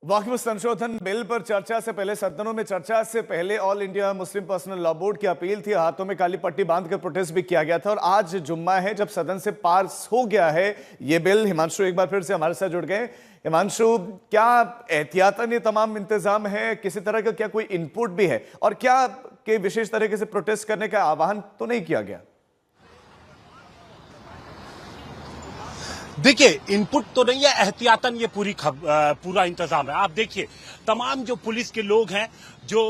वक्फ संशोधन बिल पर चर्चा से पहले सदनों में चर्चा से पहले all India Muslim personal law board की अपील थी। हाथों में काली पट्टी बांधकर प्रोटेस्ट भी किया गया था और आज जुम्मा है जब सदन से पास हो गया है ये बिल। हिमांशु एक बार फिर से हमारे साथ जुड़ गए। हिमांशु, क्या एहतियातन ये तमाम इंतजाम है, किसी तरह का क्या कोई इनपुट भी है और क्या कि विशेष तरीके से प्रोटेस्ट करने का आह्वान तो नहीं किया गया? देखिए, इनपुट तो नहीं है, एहतियातन ये पूरा इंतजाम है। आप देखिए, तमाम जो पुलिस के लोग हैं, जो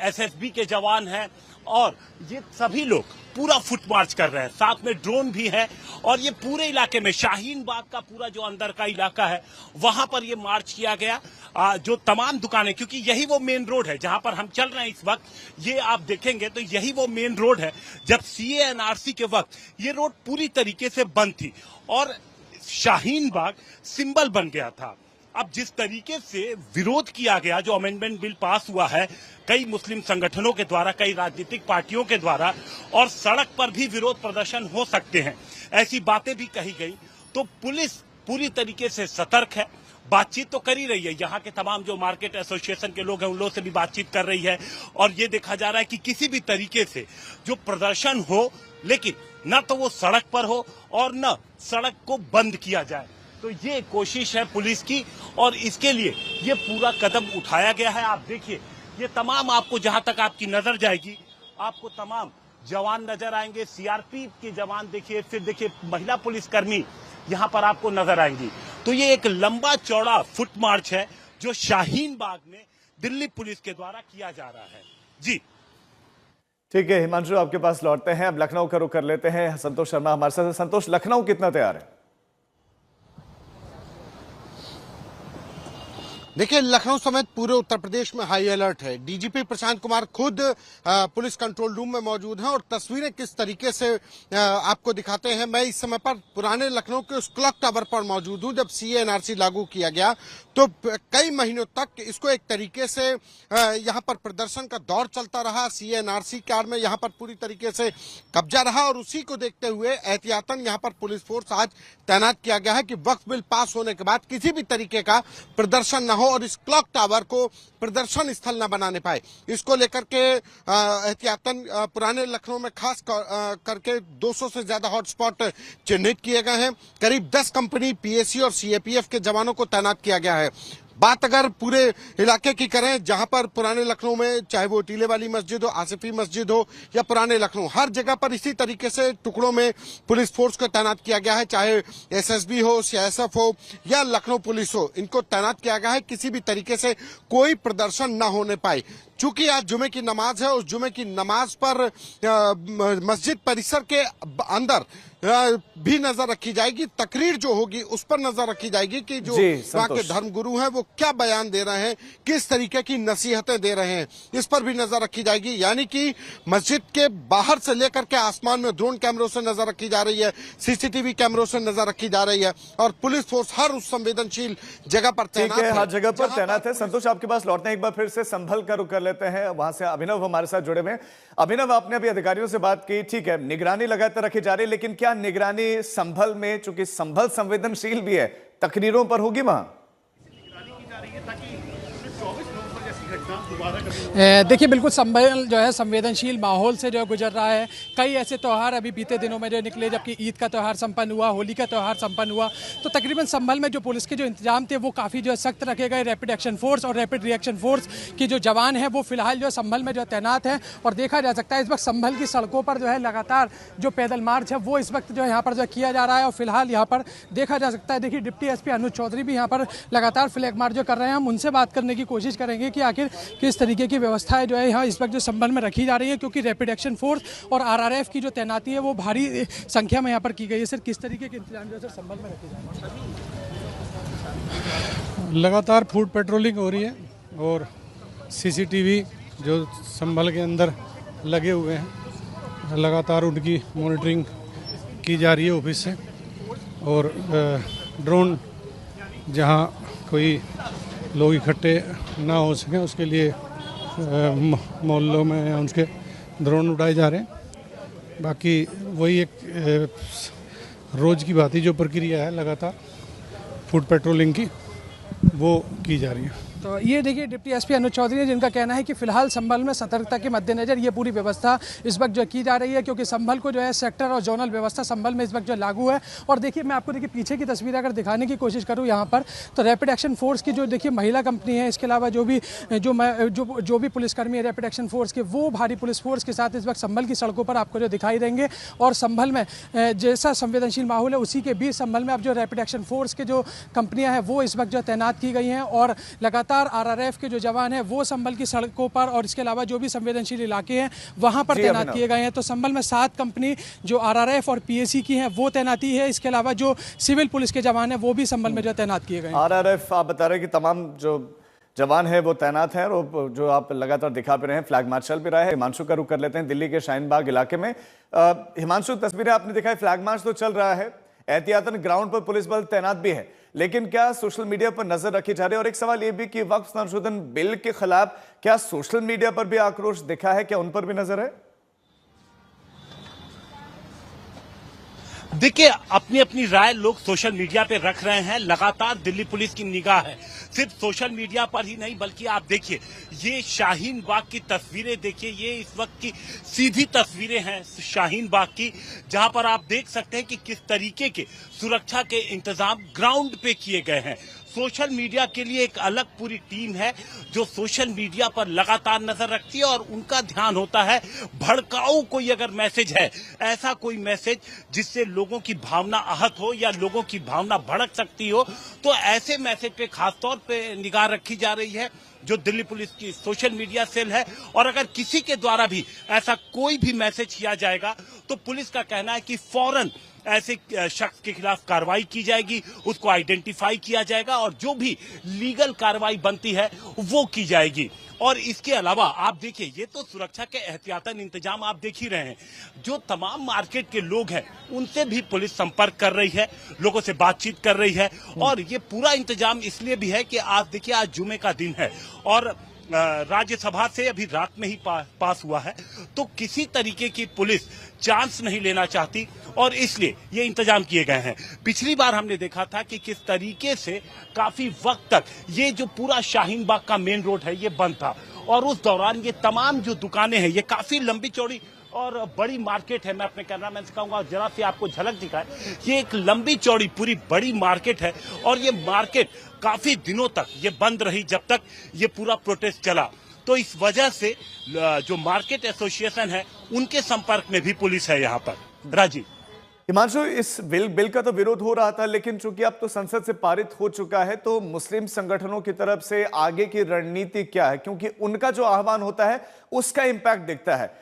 एसएसबी के जवान हैं, और ये सभी लोग पूरा फुट मार्च कर रहे हैं। साथ में ड्रोन भी है और ये पूरे इलाके में शाहीन बाग का पूरा जो अंदर का इलाका है वहां पर ये मार्च किया गया। जो तमाम दुकानें, क्योंकि यही वो मेन रोड है जहां पर हम चल रहे हैं इस वक्त, ये आप देखेंगे तो यही वो मेन रोड है। जब सीए एनआरसी के वक्त ये रोड पूरी तरीके से बंद थी और शाहीन बाग सिंबल बन गया था। अब जिस तरीके से विरोध किया गया, जो अमेंडमेंट बिल पास हुआ है कई मुस्लिम संगठनों के द्वारा, कई राजनीतिक पार्टियों के द्वारा, और सड़क पर भी विरोध प्रदर्शन हो सकते हैं, ऐसी बातें भी कही गई, तो पुलिस पूरी तरीके से सतर्क है। बातचीत तो कर ही रही है, यहाँ के तमाम जो मार्केट एसोसिएशन के लोग हैं उन लोगों से भी बातचीत कर रही है और ये देखा जा रहा है कि किसी भी तरीके से जो प्रदर्शन हो, लेकिन न तो वो सड़क पर हो और न सड़क को बंद किया जाए। तो ये कोशिश है पुलिस की और इसके लिए ये पूरा कदम उठाया गया है। आप देखिए, ये तमाम आपको जहां तक आपकी नजर जाएगी आपको तमाम जवान नजर आएंगे, सीआरपीएफ के जवान देखिए, फिर देखिए महिला पुलिसकर्मी यहां पर आपको नजर आएंगी। तो ये एक लंबा चौड़ा फुट मार्च है जो शाहीन बाग में दिल्ली पुलिस के द्वारा किया जा रहा है। जी ठीक है हिमांशु, आपके पास लौटते हैं। अब लखनऊ का रुख कर लेते हैं। संतोष शर्मा हमारे साथ है। संतोष, लखनऊ कितना तैयार है? देखिए, लखनऊ समेत पूरे उत्तर प्रदेश में हाई अलर्ट है। डीजीपी प्रशांत कुमार खुद पुलिस कंट्रोल रूम में मौजूद हैं और तस्वीरें किस तरीके से आपको दिखाते हैं। मैं इस समय पर पुराने लखनऊ के उस क्लॉक टावर पर मौजूद हूं। जब सीए एनआरसी लागू किया गया तो कई महीनों तक इसको एक तरीके से यहां पर प्रदर्शन का दौर चलता रहा। सीए एनआरसी के आड़ में यहां पर पूरी तरीके से कब्जा रहा और उसी को देखते हुए एहतियातन यहां पर पुलिस फोर्स आज तैनात किया गया है कि वक्फ बिल पास होने के बाद किसी भी तरीके का प्रदर्शन न हो और इस क्लॉक टावर को प्रदर्शन स्थल न बनाने पाए। इसको लेकर के एहतियातन पुराने लखनऊ में खास करके 200 से ज्यादा हॉटस्पॉट चिन्हित किए गए हैं। करीब 10 कंपनी पीएसी और सीएपीएफ के जवानों को तैनात किया गया है। बात अगर पूरे इलाके की करें, जहां पर पुराने लखनऊ में चाहे वो टीले वाली मस्जिद हो, आसिफी मस्जिद हो या पुराने लखनऊ, हर जगह पर इसी तरीके से टुकड़ों में पुलिस फोर्स को तैनात किया गया है। चाहे एसएसबी हो, सीआईएसएफ हो या लखनऊ पुलिस हो, इनको तैनात किया गया है किसी भी तरीके से कोई प्रदर्शन न होने पाए। चूंकि आज जुमे की नमाज है, उस जुमे की नमाज पर मस्जिद परिसर के अंदर भी नजर रखी जाएगी। तकरीर जो होगी उस पर नजर रखी जाएगी कि जो वहाँ के धर्मगुरु हैं वो क्या बयान दे रहे हैं, किस तरीके की नसीहतें दे रहे हैं, इस पर भी नजर रखी जाएगी। यानी कि मस्जिद के बाहर से लेकर के आसमान में ड्रोन कैमरों से नजर रखी जा रही है, सीसीटीवी कैमरों से नजर रखी जा रही है और पुलिस फोर्स हर उस संवेदनशील जगह पर तैनात है, हर जगह पर तैनात है। संतोष, आपके पास लौटते हैं। एक बार फिर से संभल का रुख कर लेते हैं। वहां से अभिनव हमारे साथ जुड़े हुए। अभिनव, आपने अभी अधिकारियों से बात की, ठीक है, निगरानी लगातार रखी जा रही है, लेकिन क्या निगरानी संभल में, चूंकि संभल संवेदनशील भी है, तकरीरों पर होगी वहां? देखिए, बिल्कुल संभल जो है संवेदनशील माहौल से जो है गुजर रहा है। कई ऐसे त्यौहार अभी बीते दिनों में जो निकले, जबकि ईद का त्यौहार संपन्न हुआ, होली का त्यौहार संपन्न हुआ, तो तकरीबन संभल में जो पुलिस के जो इंतजाम थे वो काफ़ी जो है सख्त रखे गए। रैपिड एक्शन फोर्स और रैपिड रिएक्शन फोर्स की जो जवान हैं वो फिलहाल जो है संभल में जो तैनात हैं और देखा जा सकता है इस वक्त संभल की सड़कों पर जो है लगातार जो पैदल मार्च है वो इस वक्त जो है यहाँ पर जो किया जा रहा है और फिलहाल यहाँ पर देखा जा सकता है। देखिए, डिप्टी एसपी अनुज चौधरी भी यहाँ पर लगातार फ्लैग मार्च जो कर रहे हैं। हम उनसे बात करने की कोशिश करेंगे कि आखिर किस तरीके की व्यवस्थाएं जो है यहाँ इस वक्त जो संभल में रखी जा रही है, क्योंकि रैपिड एक्शन फोर्स और आरआरएफ की जो तैनाती है वो भारी संख्या में यहाँ पर की गई है। सर, किस तरीके के इंतजाम जो है संभल में रखे जा रहे हैं? लगातार फूड पेट्रोलिंग हो रही है और सीसीटीवी जो संभल के अंदर लगे हुए हैं, लगातार उनकी मॉनिटरिंग की जा रही है ऑफिस से। और ड्रोन जहां कोई लोग इकट्ठे ना हो सकें उसके लिए मोहल्लों में उनके ड्रोन उड़ाए जा रहे हैं। बाकी वही एक रोज़ की बात ही जो प्रक्रिया है लगातार फूड पेट्रोलिंग की, वो की जा रही है। तो ये देखिए डिप्टी एसपी अनुज चौधरी है, जिनका कहना है कि फिलहाल संभल में सतर्कता के मद्देनजर ये पूरी व्यवस्था इस वक्त जो की जा रही है, क्योंकि संभल को जो है सेक्टर और जोनल व्यवस्था संभल में इस वक्त जो लागू है। और देखिए मैं आपको देखिए पीछे की तस्वीर अगर दिखाने की कोशिश करूँ यहाँ पर, तो रैपिड एक्शन फोर्स की जो देखिए महिला कंपनी है, इसके अलावा जो भी पुलिसकर्मी है रैपिड एक्शन फोर्स के, वो भारी पुलिस फोर्स के साथ इस वक्त संभल की सड़कों पर आपको जो दिखाई देंगे। और संभल में जैसा संवेदनशील माहौल है, उसी के बीच संभल में अब जो रैपिड एक्शन फोर्स के जो कंपनियां हैं वो इस वक्त जो तैनात की गई हैं, और लगातार आरआरएफ के जो जवान हैं वो संभल की सड़कों पर और इसके अलावा जो भी संवेदनशील इलाके हैं वहां पर तैनात किए गए हैं। तो संभल में 7 कंपनी जो आरआरएफ और पीएसी की हैं वो तैनाती है। इसके अलावा जो सिविल पुलिस के जवान हैं वो भी संभल में जो तैनात किए गए हैं। आरआरएफ आप बता रहे हैं कि तमाम जो जवान है वो तैनात हैं, और जो आप लगातार दिखा भी रहे हैं, फ्लैग मार्च चल भी रहा है। हिमांशु का रुख कर लेते हैं दिल्ली के शाहीन बाग इलाके में। हिमांशु, तस्वीरें आपने दिखाई, फ्लैग मार्च तो चल रहा है, एहतियातन ग्राउंड पर पुलिस बल तैनात भी है, लेकिन क्या सोशल मीडिया पर नजर रखी जा रही है? और एक सवाल यह भी कि वक्फ संशोधन बिल के खिलाफ क्या सोशल मीडिया पर भी आक्रोश दिखा है, क्या उन पर भी नजर है? देखिए, अपनी अपनी राय लोग सोशल मीडिया पे रख रहे हैं। लगातार दिल्ली पुलिस की निगाह है, सिर्फ सोशल मीडिया पर ही नहीं, बल्कि आप देखिए ये शाहीन बाग की तस्वीरें देखिए, ये इस वक्त की सीधी तस्वीरें हैं शाहीन बाग की, जहां पर आप देख सकते हैं कि किस तरीके के सुरक्षा के इंतजाम ग्राउंड पे किए गए हैं। सोशल मीडिया के लिए एक अलग पूरी टीम है जो सोशल मीडिया पर लगातार नजर रखती है, और उनका ध्यान होता है भड़काऊ कोई अगर मैसेज है, ऐसा कोई मैसेज जिससे लोगों की भावना आहत हो या लोगों की भावना भड़क सकती हो, तो ऐसे मैसेज पे खासतौर पे निगाह रखी जा रही है जो दिल्ली पुलिस की सोशल मीडिया सेल है। और अगर किसी के द्वारा भी ऐसा कोई भी मैसेज किया जाएगा तो पुलिस का कहना है कि फौरन ऐसे शख्स के खिलाफ कार्रवाई की जाएगी, उसको आइडेंटिफाई किया जाएगा और जो भी लीगल कार्रवाई बनती है वो की जाएगी। और इसके अलावा आप देखिए, ये तो सुरक्षा के एहतियातन इंतजाम आप देख ही रहे हैं, जो तमाम मार्केट के लोग हैं उनसे भी पुलिस संपर्क कर रही है, लोगों से बातचीत कर रही है। और ये पूरा इंतजाम इसलिए भी है कि आज देखिए, आज जुमे का दिन है और राज्यसभा से अभी रात में ही पास हुआ है, तो किसी तरीके की पुलिस चांस नहीं लेना चाहती और इसलिए ये इंतजाम किए गए हैं। पिछली बार हमने देखा था कि किस तरीके से काफी वक्त तक ये जो पूरा शाहीन बाग का मेन रोड है ये बंद था, और उस दौरान ये तमाम जो दुकानें हैं, ये काफी लंबी चौड़ी और बड़ी मार्केट है। मैं अपने कैमरामैन से कहूंगा जरा सी आपको झलक दिखाए, ये एक लंबी चौड़ी पूरी बड़ी मार्केट है, और ये मार्केट काफी दिनों तक ये बंद रही जब तक ये पूरा प्रोटेस्ट चला। तो इस वजह से जो मार्केट एसोसिएशन है उनके संपर्क में भी पुलिस है यहाँ पर। राजीव। हिमांशु, इस बिल का तो विरोध हो रहा था, लेकिन चूंकि अब तो संसद से पारित हो चुका है, तो मुस्लिम संगठनों की तरफ से आगे की रणनीति क्या है? क्योंकि उनका जो आह्वान होता है उसका इंपैक्ट दिखता है,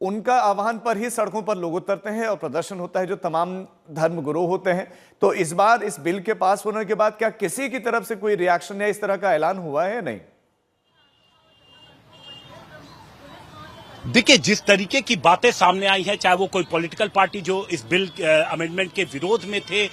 उनका आह्वान पर ही सड़कों पर लोग उतरते हैं और प्रदर्शन होता है, जो तमाम धर्म गुरु होते हैं। तो इस बार इस बिल के पास होने के बाद क्या किसी की तरफ से कोई रिएक्शन या इस तरह का ऐलान हुआ है या नहीं? देखिए, जिस तरीके की बातें सामने आई हैं, चाहे वो कोई पॉलिटिकल पार्टी जो इस बिल अमेंडमेंट के विरोध में थे,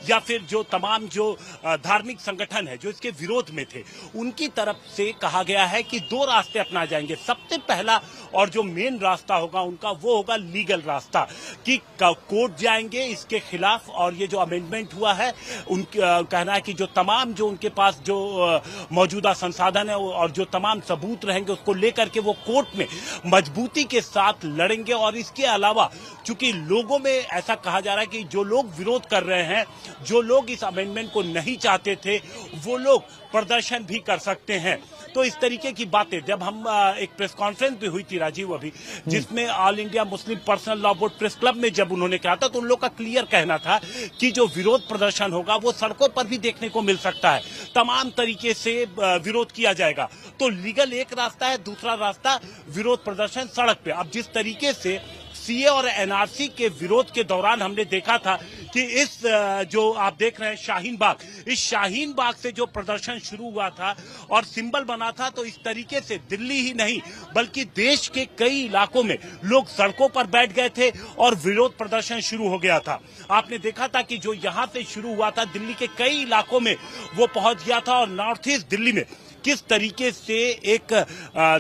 या फिर जो तमाम जो धार्मिक संगठन है जो इसके विरोध में थे, उनकी तरफ से कहा गया है कि 2 रास्ते अपना जाएंगे। सबसे पहला और जो मेन रास्ता होगा उनका, वो होगा लीगल रास्ता, कि कोर्ट जाएंगे इसके खिलाफ, और ये जो अमेंडमेंट हुआ है उनका कहना है कि जो तमाम जो उनके पास जो मौजूदा संसाधन है और जो तमाम सबूत रहेंगे उसको लेकर के वो कोर्ट में मजबूत के साथ लड़ेंगे। और इसके अलावा चूंकि लोगों में ऐसा कहा जा रहा है कि जो लोग विरोध कर रहे हैं, जो लोग इस अमेंडमेंट को नहीं चाहते थे, वो लोग प्रदर्शन भी कर सकते हैं। तो इस तरीके की बातें, जब हम एक प्रेस कॉन्फ्रेंस भी हुई थी राजीव अभी, जिसमें all India Muslim personal law board press club में जब उन्होंने कहा था, तो उन लोग का क्लियर कहना था कि जो विरोध प्रदर्शन होगा वो सड़कों पर भी देखने को मिल सकता है, तमाम तरीके से विरोध किया जाएगा। तो लीगल एक रास्ता है, दूसरा रास्ता विरोध प्रदर्शन सड़क पे। अब जिस तरीके से सीए और एनआरसी के विरोध के दौरान हमने देखा था कि इस जो आप देख रहे हैं शाहीन बाग, इस शाहीन बाग से जो प्रदर्शन शुरू हुआ था और सिंबल बना था, तो इस तरीके से दिल्ली ही नहीं बल्कि देश के कई इलाकों में लोग सड़कों पर बैठ गए थे और विरोध प्रदर्शन शुरू हो गया था। आपने देखा था कि जो यहाँ से शुरू हुआ था दिल्ली के कई इलाकों में वो पहुंच गया था, और नॉर्थ ईस्ट दिल्ली में किस तरीके से एक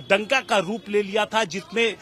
दंगा का रूप ले लिया था जिसमें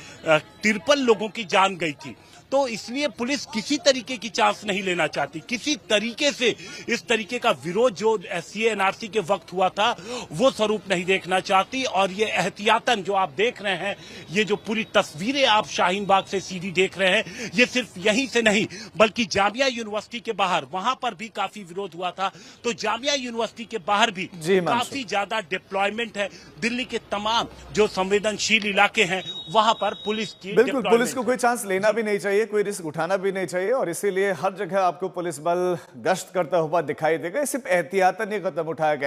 53 लोगों की जान गई थी। तो इसलिए पुलिस किसी तरीके की चांस नहीं लेना चाहती। किसी तरीके से इस तरीके का विरोध जो सीएनआरसी के वक्त हुआ था वो स्वरूप नहीं देखना चाहती। और ये एहतियातन जो आप देख रहे हैं, ये जो पूरी तस्वीरें आप शाहीन बाग से सीधी देख रहे हैं, ये सिर्फ यहीं से नहीं बल्कि जामिया यूनिवर्सिटी के बाहर, वहां पर भी काफी विरोध हुआ था। तो जामिया यूनिवर्सिटी के बाहर भी काफी ज्यादा डिप्लॉयमेंट है। दिल्ली के तमाम जो संवेदनशील इलाके हैं वहां पर पुलिस की बिल्कुल, पुलिस को कोई चांस लेना भी नहीं चाहिए, कोई रिस्क उठाना भी नहीं चाहिए, और इसीलिए हर जगह आपको पुलिस बल गश्त करता हुआ दिखाई देगा। सिर्फ एहतियातन ये कदम उठाया गया।